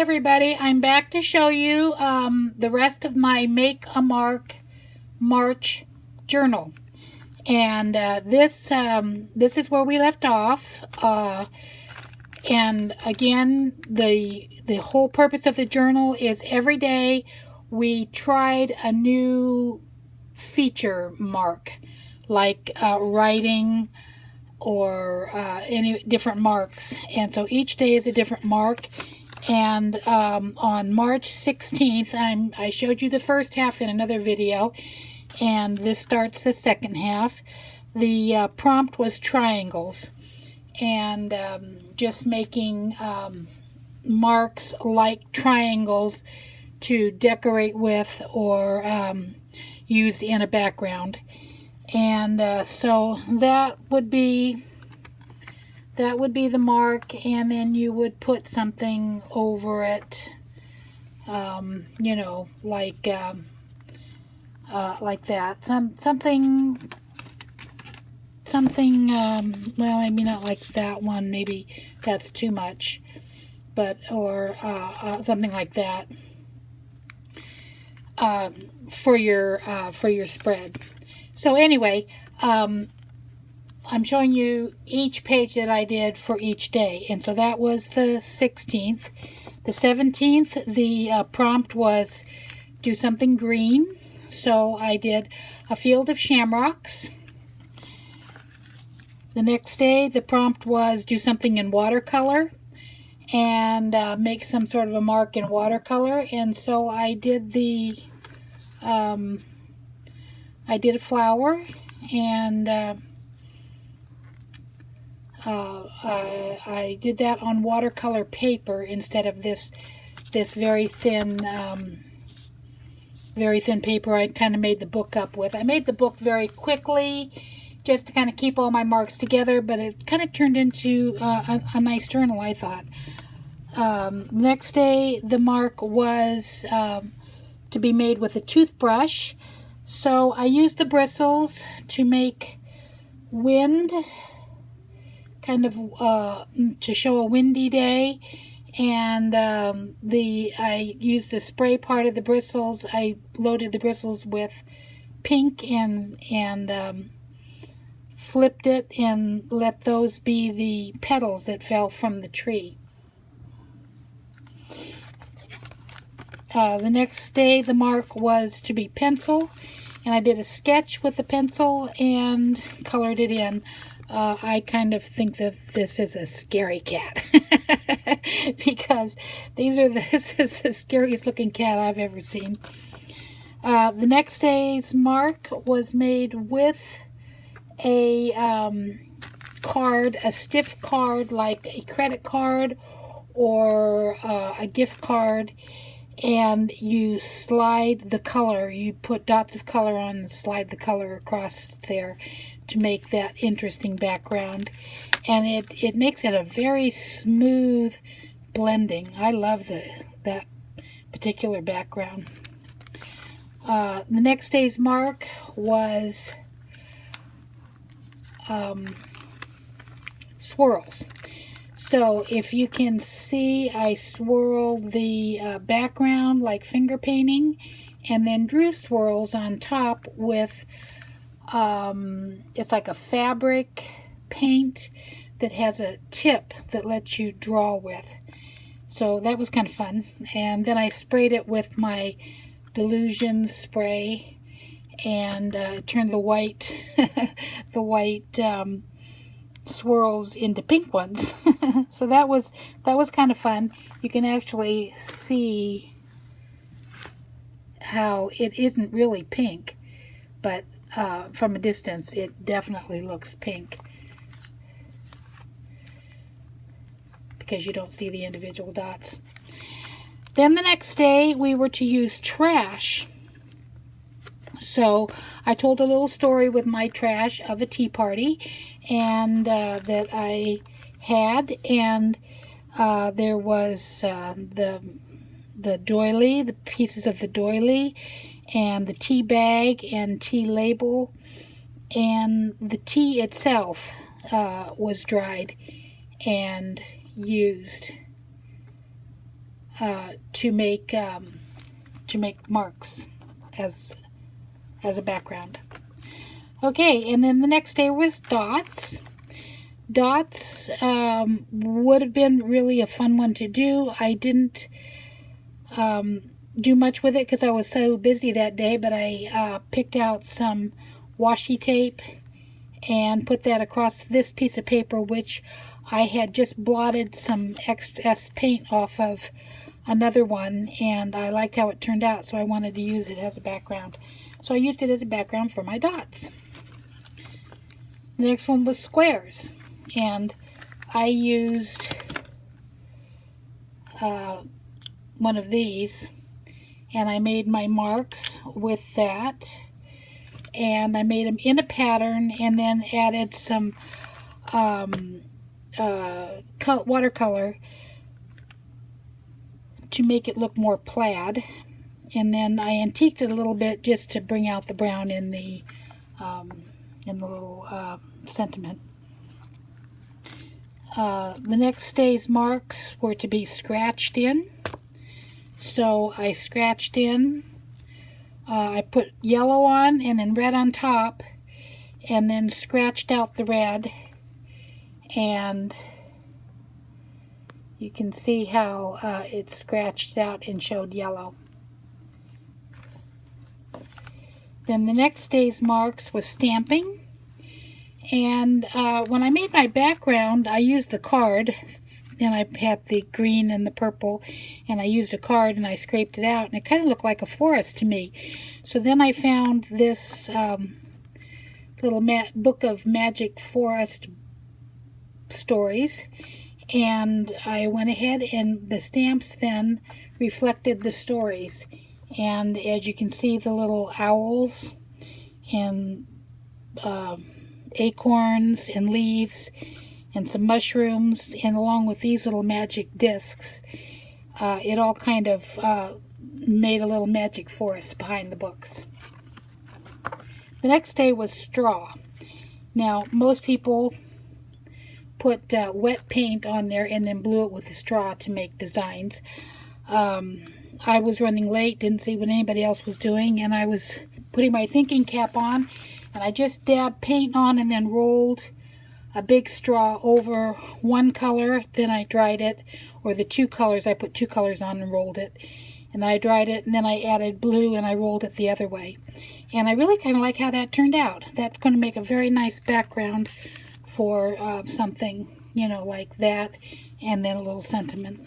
everybody, I'm back to show you the rest of my Make a Mark March journal. And this is where we left off. And again, the whole purpose of the journal is every day we tried a new feature mark, like writing or any different marks. And so each day is a different mark. And on March 16th, I showed you the first half in another video, and this starts the second half. The prompt was triangles, and just making marks like triangles to decorate with or use in a background. And so that would be the mark, and then you would put something over it, you know, like that. Something. Well, maybe not like that one. Maybe that's too much, but or something like that for your spread. So anyway, I'm showing you each page that I did for each day. And so that was the 16th. The 17th, the prompt was do something green. So I did a field of shamrocks. The next day, the prompt was do something in watercolor and make some sort of a mark in watercolor. And so I did I did a flower, and I did that on watercolor paper instead of this very thin paper I kind of made the book up with. I made the book very quickly just to kind of keep all my marks together, but it kind of turned into a nice journal, I thought. Next day, the mark was to be made with a toothbrush. So I used the bristles to make wind, kind of to show a windy day, and I used the spray part of the bristles. I loaded the bristles with pink and flipped it and let those be the petals that fell from the tree. The next day, the mark was to be pencil, and I did a sketch with the pencil and colored it in. I kind of think that this is a scary cat because this is the scariest looking cat I've ever seen. The next day's mark was made with a card, a stiff card like a credit card or a gift card, and you slide the color. You put dots of color on and slide the color across there to make that interesting background, and it makes it a very smooth blending. I love that particular background. The next day's mark was swirls. So if you can see, I swirled the background like finger painting, and then drew swirls on top with it's like a fabric paint that has a tip that lets you draw with. So that was kind of fun. And then I sprayed it with my Delusion spray and turned the white swirls into pink ones. So that was kind of fun. You can actually see how it isn't really pink, but from a distance it definitely looks pink because you don't see the individual dots. Then the next day we were to use trash. So I told a little story with my trash of a tea party and that I had, and there was the doily, the pieces of the doily, and the tea bag and tea label, and the tea itself was dried and used to make marks as a background. Okay, and then the next day was dots. Dots would have been really a fun one to do. I didn't do much with it because I was so busy that day, but I picked out some washi tape and put that across this piece of paper, which I had just blotted some excess paint off of another one, and I liked how it turned out, so I wanted to use it as a background. So I used it as a background for my dots. The next one was squares, and I used one of these, and I made my marks with that, and I made them in a pattern, and then added some watercolor to make it look more plaid, and then I antiqued it a little bit just to bring out the brown in the little sentiment. The next day's marks were to be scratched in, so I scratched in. I put yellow on and then red on top, and then scratched out the red, and you can see how it scratched out and showed yellow. Then the next day's marks was stamping, and when I made my background, I used the card, and I had the green and the purple, and I used a card and I scraped it out, and it kind of looked like a forest to me. So then I found this little book of magic forest stories, and I went ahead, and the stamps then reflected the stories. And as you can see, the little owls and acorns and leaves and some mushrooms, and along with these little magic discs, it all kind of made a little magic forest behind the books. The next day was straw. Now, most people put wet paint on there and then blew it with the straw to make designs. I was running late, didn't see what anybody else was doing, and I was putting my thinking cap on, and I just dabbed paint on and then rolled a big straw over one color, then I dried it, or the two colors, I put two colors on and rolled it, and I dried it, and then I added blue and I rolled it the other way. And I really kind of like how that turned out. That's going to make a very nice background for something, you know, like that, and then a little sentiment.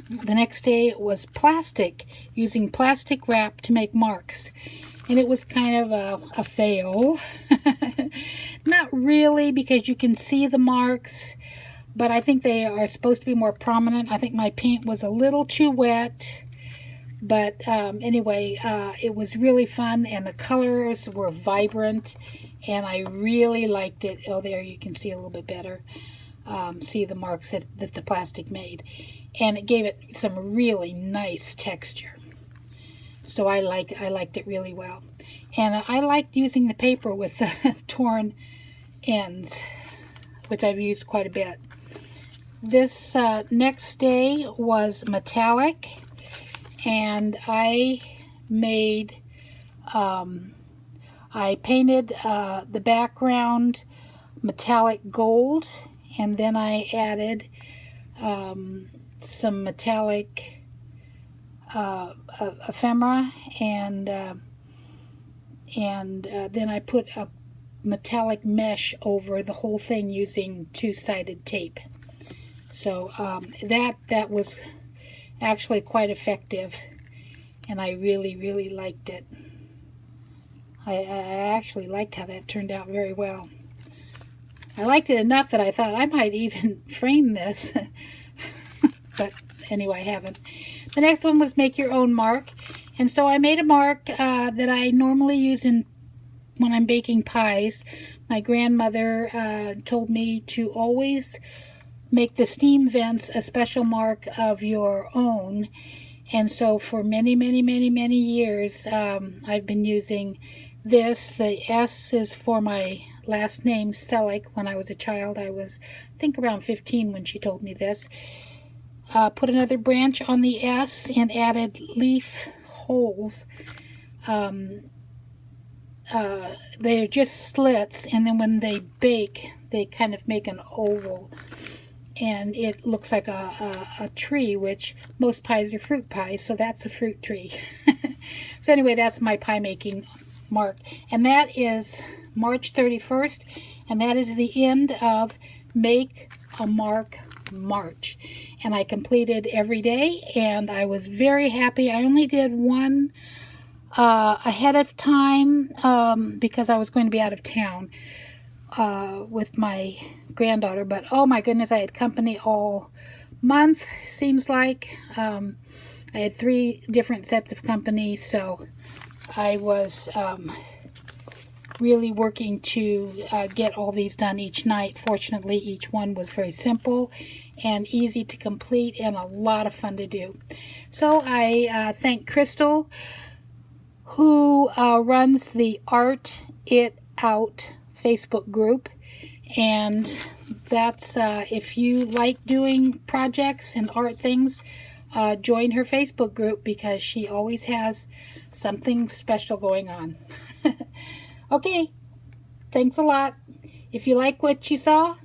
The next day was plastic, using plastic wrap to make marks. And it was kind of a fail. Not really, because you can see the marks, but I think they are supposed to be more prominent. I think my paint was a little too wet, but anyway, it was really fun, and the colors were vibrant, and I really liked it. Oh, there you can see a little bit better. See the marks that the plastic made, and it gave it some really nice texture. So I liked it really well. And I liked using the paper with the torn ends, which I've used quite a bit. This next day was metallic, and I made, I painted the background metallic gold, and then I added some metallic ephemera, and then I put a metallic mesh over the whole thing using two-sided tape. So that was actually quite effective, and I really liked it. I actually liked how that turned out very well. I liked it enough that I thought I might even frame this, but anyway, I haven't. The next one was make your own mark, and so I made a mark that I normally use when I'm baking pies. My grandmother told me to always make the steam vents a special mark of your own, and so for many years I've been using this. The S is for my last name, Selick. When I was a child, I was, I think, around 15 when she told me this. put another branch on the S and added leaf holes. They're just slits, and then when they bake, they kind of make an oval, and it looks like a tree, which most pies are fruit pies, so that's a fruit tree. So anyway, that's my pie making mark, and that is March 31st, and that is the end of Make a Mark March. And I completed every day, and I was very happy. I only did one ahead of time because I was going to be out of town with my granddaughter, but oh my goodness, I had company all month, seems like. I had 3 different sets of company, so I was really working to get all these done each night. Fortunately, each one was very simple and easy to complete and a lot of fun to do. So I thank Crystal, who runs the Art It Out Facebook group, and that's if you like doing projects and art things, join her Facebook group because she always has something special going on. Okay, thanks a lot. If you like what you saw,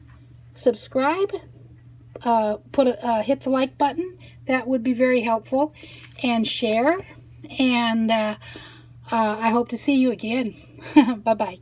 subscribe, hit the like button. That would be very helpful, and share, and I hope to see you again. Bye-bye.